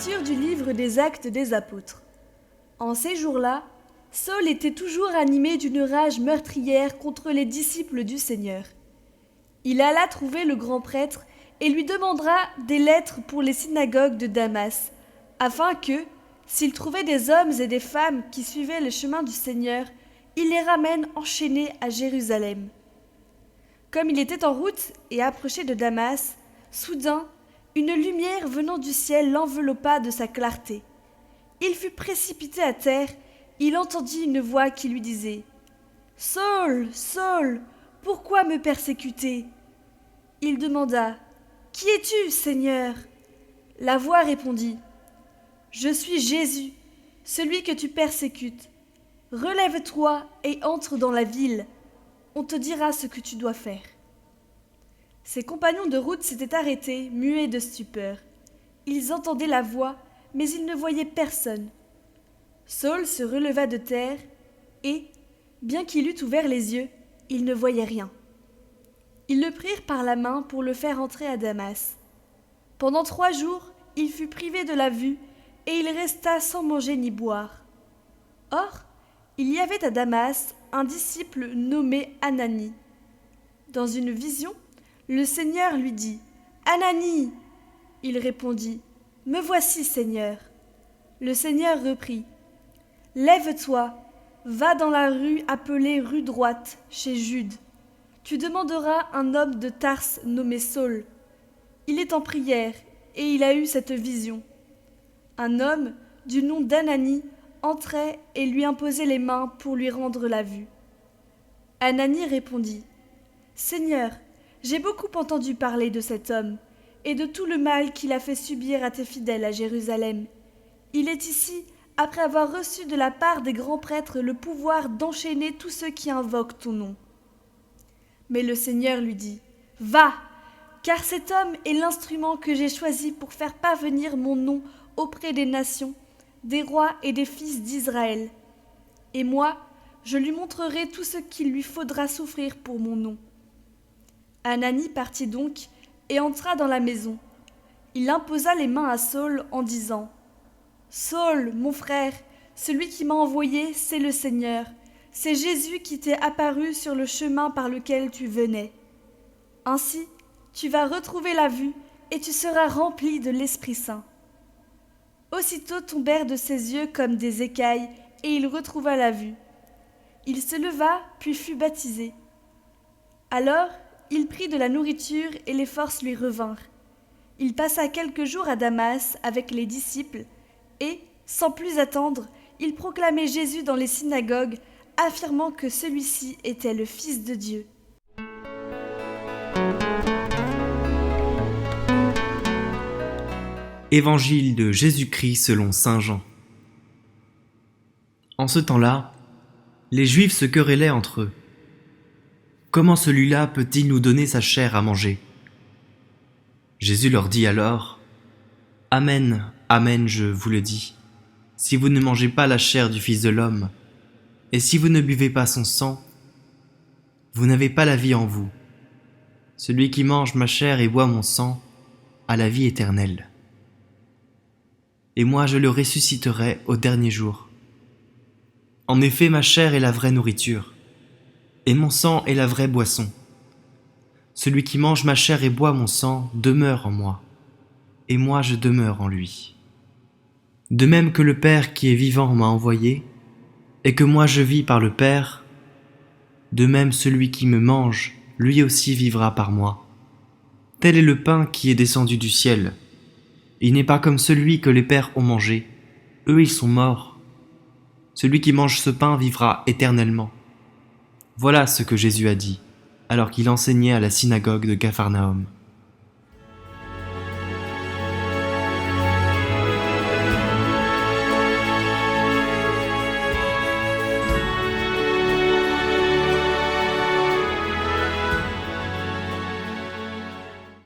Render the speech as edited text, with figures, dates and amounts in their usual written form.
Lecture du livre des Actes des Apôtres. En ces jours-là, Saül était toujours animé d'une rage meurtrière contre les disciples du Seigneur. Il alla trouver le grand prêtre et lui demanda des lettres pour les synagogues de Damas, afin que, s'il trouvait des hommes et des femmes qui suivaient le chemin du Seigneur, il les ramène enchaînés à Jérusalem. Comme il était en route et approchait de Damas, soudain, une lumière venant du ciel l'enveloppa de sa clarté. Il fut précipité à terre, il entendit une voix qui lui disait « Saül, Saül, pourquoi me persécuter ?» Il demanda « Qui es-tu, Seigneur ?» La voix répondit « Je suis Jésus, celui que tu persécutes. Relève-toi et entre dans la ville. On te dira ce que tu dois faire. » Ses compagnons de route s'étaient arrêtés, muets de stupeur. Ils entendaient la voix, mais ils ne voyaient personne. Saül se releva de terre et, bien qu'il eût ouvert les yeux, il ne voyait rien. Ils le prirent par la main pour le faire entrer à Damas. Pendant 3 jours, il fut privé de la vue et il resta sans manger ni boire. Or, il y avait à Damas un disciple nommé Ananie. Dans une vision, le Seigneur lui dit « Ananie !» Il répondit « Me voici, Seigneur. » Le Seigneur reprit « Lève-toi, va dans la rue appelée rue droite, chez Jude. Tu demanderas un homme de Tarse nommé Saül. Il est en prière et il a eu cette vision. Un homme du nom d'Ananie entrait et lui imposait les mains pour lui rendre la vue. Ananie répondit « Seigneur, j'ai beaucoup entendu parler de cet homme et de tout le mal qu'il a fait subir à tes fidèles à Jérusalem. Il est ici après avoir reçu de la part des grands prêtres le pouvoir d'enchaîner tous ceux qui invoquent ton nom. » Mais le Seigneur lui dit « Va, car cet homme est l'instrument que j'ai choisi pour faire parvenir mon nom auprès des nations, des rois et des fils d'Israël. Et moi, je lui montrerai tout ce qu'il lui faudra souffrir pour mon nom. » Ananie partit donc et entra dans la maison. Il imposa les mains à Saül en disant « Saül, mon frère, celui qui m'a envoyé, c'est le Seigneur. C'est Jésus qui t'est apparu sur le chemin par lequel tu venais. Ainsi, tu vas retrouver la vue et tu seras rempli de l'Esprit Saint. » Aussitôt tombèrent de ses yeux comme des écailles et il retrouva la vue. Il se leva puis fut baptisé. Alors, il prit de la nourriture et les forces lui revinrent. Il passa quelques jours à Damas avec les disciples et, sans plus attendre, il proclamait Jésus dans les synagogues, affirmant que celui-ci était le Fils de Dieu. Évangile de Jésus-Christ selon saint Jean. En ce temps-là, les Juifs se querellaient entre eux. Comment celui-là peut-il nous donner sa chair à manger ? Jésus leur dit alors : Amen, amen, je vous le dis, si vous ne mangez pas la chair du Fils de l'homme, et si vous ne buvez pas son sang, vous n'avez pas la vie en vous. Celui qui mange ma chair et boit mon sang a la vie éternelle. Et moi je le ressusciterai au dernier jour. En effet, ma chair est la vraie nourriture, et mon sang est la vraie boisson. Celui qui mange ma chair et boit mon sang demeure en moi, et moi je demeure en lui. De même que le Père qui est vivant m'a envoyé, et que moi je vis par le Père, de même celui qui me mange, lui aussi vivra par moi. Tel est le pain qui est descendu du ciel. Il n'est pas comme celui que les pères ont mangé. Eux, ils sont morts. Celui qui mange ce pain vivra éternellement. Voilà ce que Jésus a dit, alors qu'il enseignait à la synagogue de Capharnaüm.